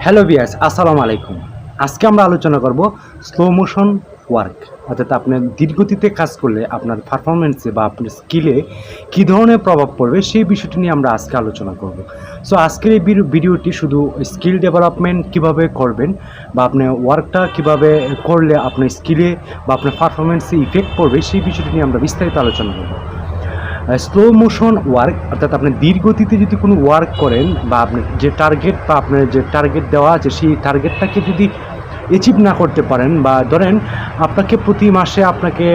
Hello viewers, আসসালামু আলাইকুম। আজকে আমরা আলোচনা করব স্লো মোশন ওয়ার্ক, অর্থাৎ আপনি ধীরগতিতে কাজ করলে আপনার পারফরমেন্সে বা আপনার স্কিলে কী ধরনের প্রভাব পড়বে সেই বিষয়টি নিয়ে আমরা আজকে আলোচনা করব। সো আজকের এই ভিডিওটি শুধু স্কিল ডেভেলপমেন্ট কিভাবে করবেন বা আপনি ওয়ার্কটা কিভাবে করলে আপনার স্কিলে বা আপনার পারফরমেন্সে ইফেক্ট পড়বে সেই বিষয়টি নিয়ে আমরা বিস্তারিত আলোচনা করব। স্লো মোশন ওয়ার্ক অর্থাৎ আপনি ধীরগতিতে যদি কোনো ওয়ার্ক করেন বা আপনার যে টার্গেট বা আপনার যে টার্গেট দেওয়া আছে সেই টার্গেটটাকে যদি অ্যাচিভ না করতে পারেন, বা ধরেন আপনাকে প্রতি মাসে আপনাকে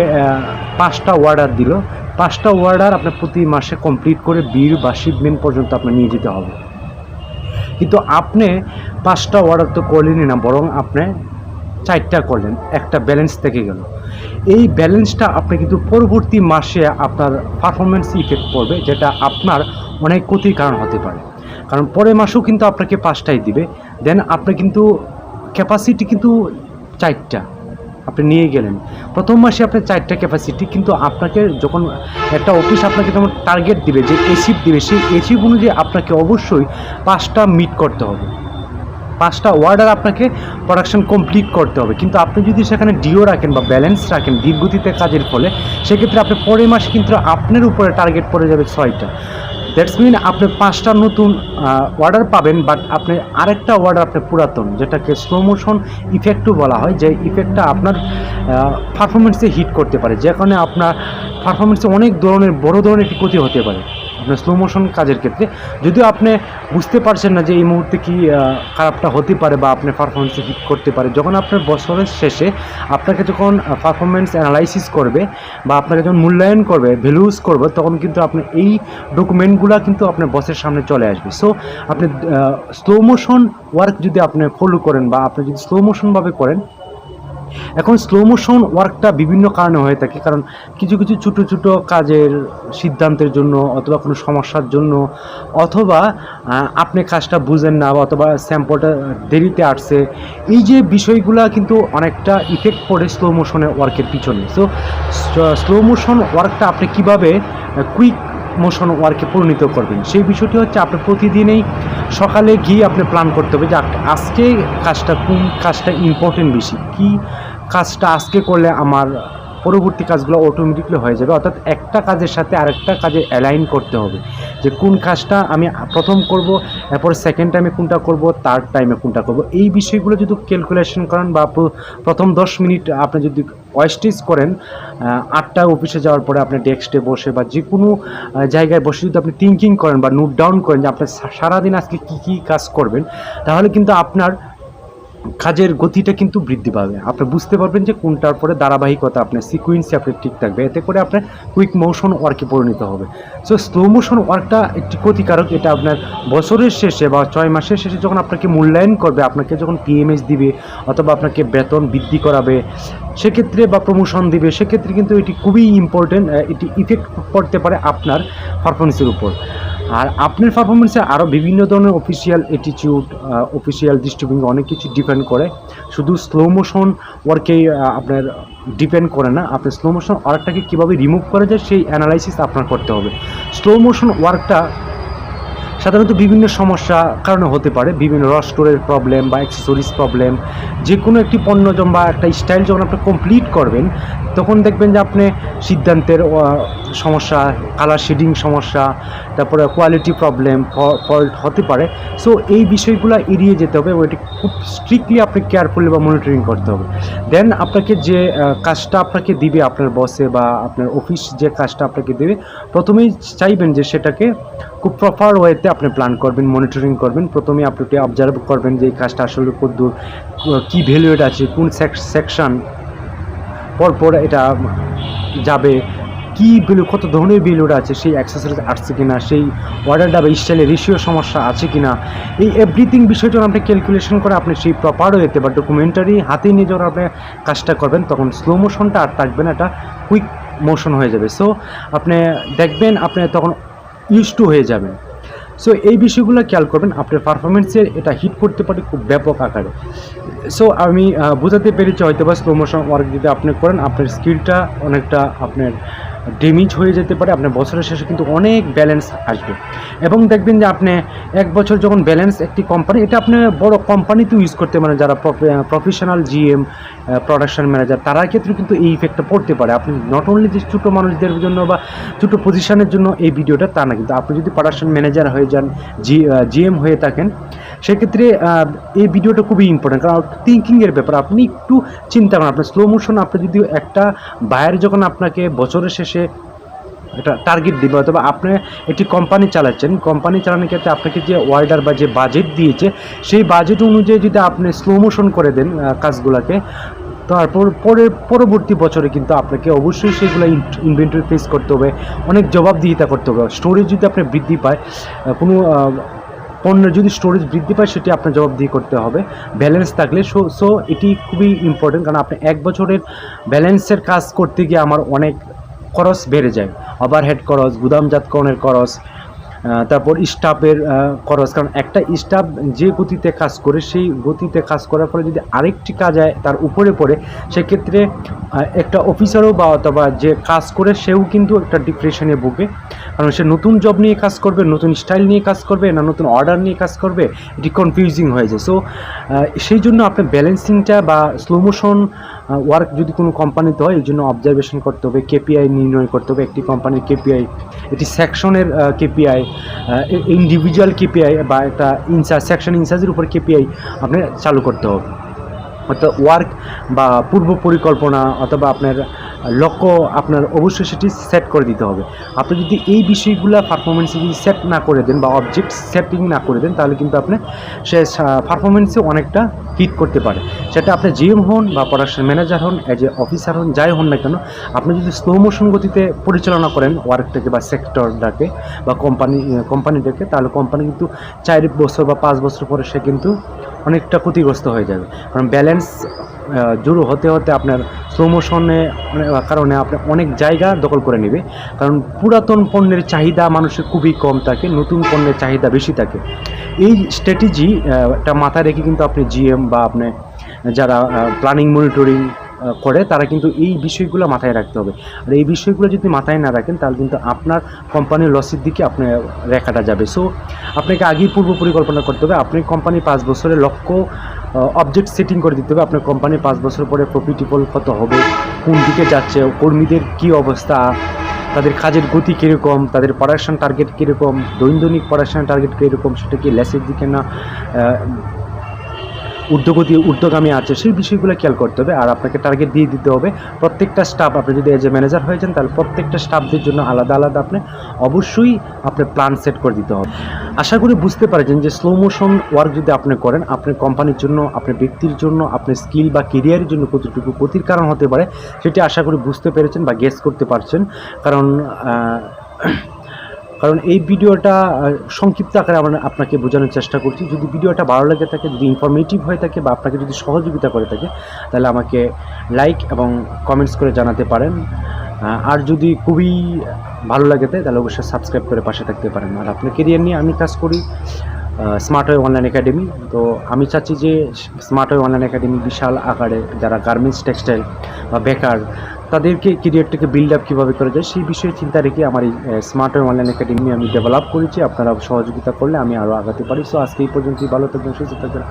5টা অর্ডার দিল, 5টা অর্ডার আপনার প্রতি মাসে কমপ্লিট করে বিল বা শিপমেন্ট পর্যন্ত আপনার নিয়ে যেতে হবে, কিন্তু আপনি 5টা অর্ডার তো করলেনই না, বরং আপনি 4টা করলেন, একটা ব্যালেন্স থেকে গেল। এই ব্যালেন্সটা আপনি কিন্তু পরবর্তী মাসে আপনার পারফরমেন্স ইফেক্ট পড়বে, যেটা আপনার অনেক ক্ষতির কারণ হতে পারে। কারণ পরের মাসেও কিন্তু আপনাকে 5টাই দিবে, দেন আপনি কিন্তু ক্যাপাসিটি কিন্তু 4টা আপনি নিয়ে গেলেন। প্রথম মাসে আপনার 4টা ক্যাপাসিটি, কিন্তু আপনাকে যখন একটা অফিস আপনাকে যখন টার্গেট দিবে, যে অ্যাচিভ দিবে, সেই অ্যাচিভ অনুযায়ী আপনাকে অবশ্যই 5টা মিট করতে হবে, 5টা অর্ডার আপনাকে প্রোডাকশন কমপ্লিট করতে হবে। কিন্তু আপনি যদি সেখানে ডিও রাখেন বা ব্যালেন্স রাখেন ধীরগতিতে কাজের ফলে, সেক্ষেত্রে আপনি পরের মাসে কিন্তু আপনার উপরে টার্গেট পড়ে যাবে 6টা। দ্যাটস মিন আপনি 5টা নতুন অর্ডার পাবেন, বাট আপনি আরেকটা অর্ডার আপনি পুরাতন, যেটাকে স্লো মোশন ইফেক্টও বলা হয়, যে ইফেক্টটা আপনার পারফরমেন্সে হিট করতে পারে, যে কারণে আপনার পারফরমেন্সে অনেক ধরনের বড় ধরনের একটি ক্ষতি হতে পারে আপনার স্লো মোশন কাজের ক্ষেত্রে। যদিও আপনি বুঝতে পারছেন না যে এই মুহূর্তে কি খারাপটা হতে পারে বা আপনার পারফরমেন্সে হিট করতে পারে, যখন আপনার বছরের শেষে আপনাকে যখন পারফরমেন্স অ্যানালাইসিস করবে বা আপনাকে যখন মূল্যায়ন করবে, ভ্যালুজ করবে, তখন কিন্তু আপনি এই ডকুমেন্টগুলো কিন্তু আপনার বসের সামনে চলে আসবে। সো আপনি স্লো মোশন ওয়ার্ক যদি আপনি ফলো করেন বা আপনি যদি স্লো মোশনভাবে করেন, এখন স্লো মোশন ওয়ার্কটা বিভিন্ন কারণে হয়ে থাকে, কারণ কিছু কিছু ছোটো ছোটো কাজের সিদ্ধান্তের জন্য, অথবা কোনো সমস্যার জন্য, অথবা আপনি কাজটা বুঝেন না, বা অথবা স্যাম্পলটা দেরিতে আসছে, এই যে বিষয়গুলো কিন্তু অনেকটা ইফেক্ট পড়ে স্লো মোশনের ওয়ার্কের পিছনে। সো স্লো মোশন ওয়ার্কটা আপনি কীভাবে কুইক মোশন ওয়ার্কে পরিণত করবেন, সেই বিষয়টি হচ্ছে আপনি প্রতিদিনই সকালে গিয়ে আপনি প্ল্যান করতে হবে যে আজকে কাজটা, কোন কাজটা ইম্পর্টেন্ট বেশি, কী কাজটা আজকে করলে আমার পরবর্তী কাজগুলো অটোমেটিকলি হয়ে যাবে। অর্থাৎ একটা কাজের সাথে আরেকটা কাজে অ্যালাইন করতে হবে, যে কোন কাজটা আমি প্রথম করব, এরপর সেকেন্ড টাইমে কোনটা করব, থার্ড টাইমে কোনটা করব। এই বিষয়গুলো যদি ক্যালকুলেশন করেন বা প্রথম 10 মিনিট আপনি যদি ওয়েস্টেজ করেন, 8টায় অফিসে যাওয়ার পরে আপনি ডেস্কে বসে বা যে কোনো জায়গায় বসে যদি আপনি থিঙ্কিং করেন বা নোট ডাউন করেন যে আপনি সারাদিন আজকে কী কী কাজ করবেন, তাহলে কিন্তু আপনার কাজের গতিটা কিন্তু বৃদ্ধি পাবে। আপনি বুঝতে পারবেন যে কোনটার পরে ধারাবাহিকতা, আপনার সিকুয়েন্সে আপনি ঠিক থাকবে, এতে করে আপনার কুইক মোশন ওয়ার্কে পরিণত হবে। সো স্লো মোশন ওয়ার্কটা একটি ক্ষতিকারক, এটা আপনার বছরের শেষে বা 6 মাসের শেষে যখন আপনাকে মূল্যায়ন করবে, আপনাকে যখন পিএমএস দিবে অথবা আপনাকে বেতন বৃদ্ধি করাবে সেক্ষেত্রে, বা প্রমোশন দিবে, সেক্ষেত্রে কিন্তু এটি খুবই ইম্পর্টেন্ট, এটি ইফেক্ট পড়তে পারে আপনার পারফরমেন্সের উপর। আর আপনার পারফরমেন্সে আরও বিভিন্ন ধরনের অফিসিয়াল অ্যাটিটিউড, অফিসিয়াল দৃষ্টিভঙ্গি অনেক কিছু ডিপেন্ড করে, শুধু স্লো মোশন ওয়ার্কেই আপনার ডিপেন্ড করে না। আপনার স্লো মোশন ওয়ার্কটাকে কীভাবে রিমুভ করা যায় সেই অ্যানালাইসিস আপনার করতে হবে। স্লো মোশন ওয়ার্কটা সাধারণত বিভিন্ন সমস্যা কারণে হতে পারে, বিভিন্ন রস্টোরের প্রবলেম বা অ্যাক্সেসরিজ প্রবলেম। যে কোনো একটি পণ্য বা একটা স্টাইল যখন আপনি কমপ্লিট করবেন, তখন দেখবেন যে আপনি সিদ্ধান্তের সমস্যা, কালার শেডিং সমস্যা, তারপরে কোয়ালিটি প্রবলেম, ফল্ট হতে পারে। সো এই বিষয়গুলো এড়িয়ে যেতে হবে, ওইটি খুব স্ট্রিক্টলি আপনি কেয়ারফুলি বা মনিটরিং করতে হবে। দেন আপনাকে যে কাজটা আপনাকে দিবে আপনার বসে বা আপনার অফিস, যে কাজটা আপনাকে দেবে, প্রথমেই চাইবেন যে সেটাকে খুব প্রপার ওয়েতে আপনি প্ল্যান করবেন, মনিটরিং করবেন। প্রথমে আপনি অবজার্ভ করবেন যে এই কাজটা আসলে কতদূর, কী ভ্যালুয়েট আছে, কোন সেকশন পরপর এটা যাবে, কী ভ্যালু, কত ধরনের ভ্যালুটা আছে, সেই অ্যাক্সেসরিজ আসছে কিনা, সেই অর্ডারটা বা স্টাইলের রেশিও সমস্যা আছে কিনা, এই এভরিথিং বিষয় যখন আপনি ক্যালকুলেশন করে আপনি সেই প্রপার ওয়েতে বা ডকুমেন্টারি হাতে নিয়ে যখন আপনি কাজটা করবেন, তখন স্লো মোশনটা আর থাকবে না, এটা কুইক মোশন হয়ে যাবে। সো আপনি দেখবেন আপনি তখন ইউজ টু হয়ে যাবেন। সো এই বিষয়গুলো খেয়াল করবেন, আপনার পারফরমেন্সের এটা হিট করতে পারে খুব ব্যাপক আকারে। সো আমি বোঝাতে পেরেছি হয়তো বা স্লো মোশন ওয়ার্ক যদি আপনি করেন, আপনার স্কিলটা অনেকটা আপনার ড্যামেজ হয়ে যেতে পারে। আপনার বছরের শেষে কিন্তু অনেক ব্যালেন্স আসবে এবং দেখবেন যে আপনি এক বছর যখন ব্যালেন্স একটি কোম্পানি, এটা আপনি বড় কোম্পানিতেও ইউজ করতে পারেন, যারা প্রফেশনাল জিএম প্রোডাকশন ম্যানেজার তারার ক্ষেত্রে কিন্তু এই ইফেক্টটা পড়তে পারে। আপনি নট অনলি যে ছোটো মানুষদের জন্য বা ছোটো পজিশনের জন্য এই ভিডিওটা তা না, কিন্তু আপনি যদি প্রোডাকশন ম্যানেজার হয়ে যান, জিএম হয়ে থাকেন, সেক্ষেত্রে এই ভিডিওটা খুবই ইম্পর্টেন্ট। কারণ থিঙ্কিংয়ের ব্যাপার, আপনি একটু চিন্তা করেন। আপনার স্লো মোশন, আপনি যদি একটা বায়ার যখন আপনাকে বছরের শেষে এটা টার্গেট দিবে, অথবা আপনি একটি কোম্পানি চালাচ্ছেন, কোম্পানি চালানোর ক্ষেত্রে আপনাকে যে অর্ডার বা যে বাজেট দিয়েছে সেই বাজেট অনুযায়ী যদি আপনি স্লো মোশন করে দেন কাজগুলোকে, তারপর পরবর্তী বছরে কিন্তু আপনাকে অবশ্যই সেগুলো ইনভেন্টরি ফেস করতে হবে, অনেক জবাবদিহিতা করতে হবে। স্টোরেজ যদি আপনার বৃদ্ধি পায়, কোনো পণ্যের যদি স্টোরেজ বৃদ্ধি পায়, সেটি আপনার জবাবদিহি করতে হবে ব্যালেন্স থাকলে। সো এটি খুবই ইম্পর্টেন্ট, কারণ আপনি এক বছরের ব্যালেন্সের কাজ করতে গিয়ে আমার অনেক খরচ বেড়ে যায়, ওভারহেড খরচ, গুদামজাতকরণের খরচ, তারপর স্টাফের খরচ। কারণ একটা স্টাফ যে গতিতে কাজ করে, সেই গতিতে কাজ করার ফলে যদি আরেকটি কাজ তার উপরে পড়ে, সেক্ষেত্রে একটা অফিসারও বা অথবা যে কাজ করে সেও কিন্তু একটা ডিপ্রেশনে ভুগে। কারণ সে নতুন জব নিয়ে কাজ করবে, নতুন স্টাইল নিয়ে কাজ করবে না নতুন অর্ডার নিয়ে কাজ করবে, এটি কনফিউজিং হয়ে যায়। সো সেই জন্য আপনি ব্যালেন্সিংটা বা স্লো মোশন ওয়ার্ক যদি কোনো কোম্পানিতে হয়, এই জন্য অবজারভেশন করতে হবে, কেপিআই নির্ণয় করতে হবে। একটি কোম্পানির কেপিআই, এটি সেকশনের কেপিআই, ইন্ডিভিজুয়াল কেপিআই বা একটা সেকশন ইনচার্জের উপর কেপিআই আপনি চালু করতে হবে। অর্থাৎ ওয়ার্ক বা পূর্ব পরিকল্পনা অথবা আপনার লক্ষ্য আপনার অবশ্যই সেটি সেট করে দিতে হবে। আপনি যদি এই বিষয়গুলো পারফরমেন্সে যদি সেট না করে দেন বা অবজেক্ট সেটিং না করে দেন, তাহলে কিন্তু আপনি সে পারফরমেন্সে অনেকটা হিট করতে পারে। সেটা আপনি জিএম হন বা প্রোডাকশন ম্যানেজার হন, এজ এ অফিসার হন, যাই হন না কেন, আপনি যদি স্লো মোশন গতিতে পরিচালনা করেন ওয়ার্কটাকে বা সেক্টরটাকে বা কোম্পানিটাকে, তাহলে কোম্পানি কিন্তু 4 বছর বা 5 বছর পরে সে কিন্তু অনেকটা ক্ষতিগ্রস্ত হয়ে যাবে। কারণ ব্যালেন্স জোরো হতে হতে আপনার স্লো মোশনে কারণে আপনার অনেক জায়গা দখল করে নেবে। কারণ পুরাতন পণ্যের চাহিদা মানুষের খুবই কম থাকে, নতুন পণ্যের চাহিদা বেশি থাকে। এই স্ট্র্যাটেজিটা মাথায় রেখে কিন্তু আপনি জিএম বা আপনি যারা প্ল্যানিং মনিটরিং করে, তারা কিন্তু এই বিষয়গুলো মাথায় রাখতে হবে। আর এই বিষয়গুলো যদি মাথায় না রাখেন, তাহলে কিন্তু আপনার কোম্পানির লসের দিকে আপনার রেখাটা যাবে। সো আপনাকে আগেই পূর্ব পরিকল্পনা করতে হবে। আপনি কোম্পানি 5 বছরের লক্ষ্য অবজেক্ট সেটিং করে দিতে হবে। আপনার কোম্পানি 5 বছর পরে প্রফিটেবল কত হবে, কোন দিকে যাচ্ছে, কর্মীদের কী অবস্থা, তাদের কাজের গতি কীরকম, তাদের প্রোডাকশন টার্গেট কীরকম, দৈনন্দিন প্রোডাকশন টার্গেট কীরকম, সেটা কি লেসের দিকে না ঊর্ধ্বগামী আছে, সেই বিষয়গুলো খেয়াল করতে হবে। আর আপনাকে টার্গেট দিয়ে দিতে হবে প্রত্যেকটা স্টাফ। আপনি যদি এজ এ ম্যানেজার হয়ে যান, তাহলে প্রত্যেকটা স্টাফদের জন্য আলাদা আলাদা আপনি অবশ্যই আপনার প্ল্যান সেট করে দিতে হবে। আশা করি বুঝতে পারছেন যে স্লো মোশন ওয়ার্ক যদি আপনি করেন, আপনার কোম্পানির জন্য, আপনার ব্যক্তির জন্য, আপনার স্কিল বা কেরিয়ারের জন্য কতটুকু ক্ষতির কারণ হতে পারে, সেটি আশা করি বুঝতে পেরেছেন বা গেস করতে পারছেন। কারণ এই ভিডিওটা সংক্ষিপ্ত আকারে আপনাকে বোঝানোর চেষ্টা করছি। যদি ভিডিওটা ভালো লাগে থাকে, যদি ইনফরমেটিভ হয়ে থাকে বা আপনাকে যদি সহযোগিতা করে থাকে, তাহলে আমাকে লাইক এবং কমেন্টস করে জানাতে পারেন। আর যদি খুবই ভালো লাগে তাহলে অবশ্যই সাবস্ক্রাইব করে পাশে থাকতে পারেন। আর আপনার কেরিয়ার নিয়ে আমি কাজ করি স্মার্ট ওয়ে অনলাইন একাডেমি। তো আমি চাচ্ছি যে স্মার্ট ওয়ে অনলাইন একাডেমি বিশাল আকারে যারা গার্মেন্টস, টেক্সটাইল বা বেকার, তাদেরকে কেরিয়ারটাকে বিল্ড আপ কীভাবে করা যায় সেই বিষয়ে চিন্তা রেখে আমার এই স্মার্ট ওয়ে অনলাইন একাডেমি আমি ডেভেলপ করেছি। আপনারা সহযোগিতা করলে আমি আরও আগাতে পারি। সো আজকে এই পর্যন্তই। ভালো থাকবেন, সুস্থ থাকবেন।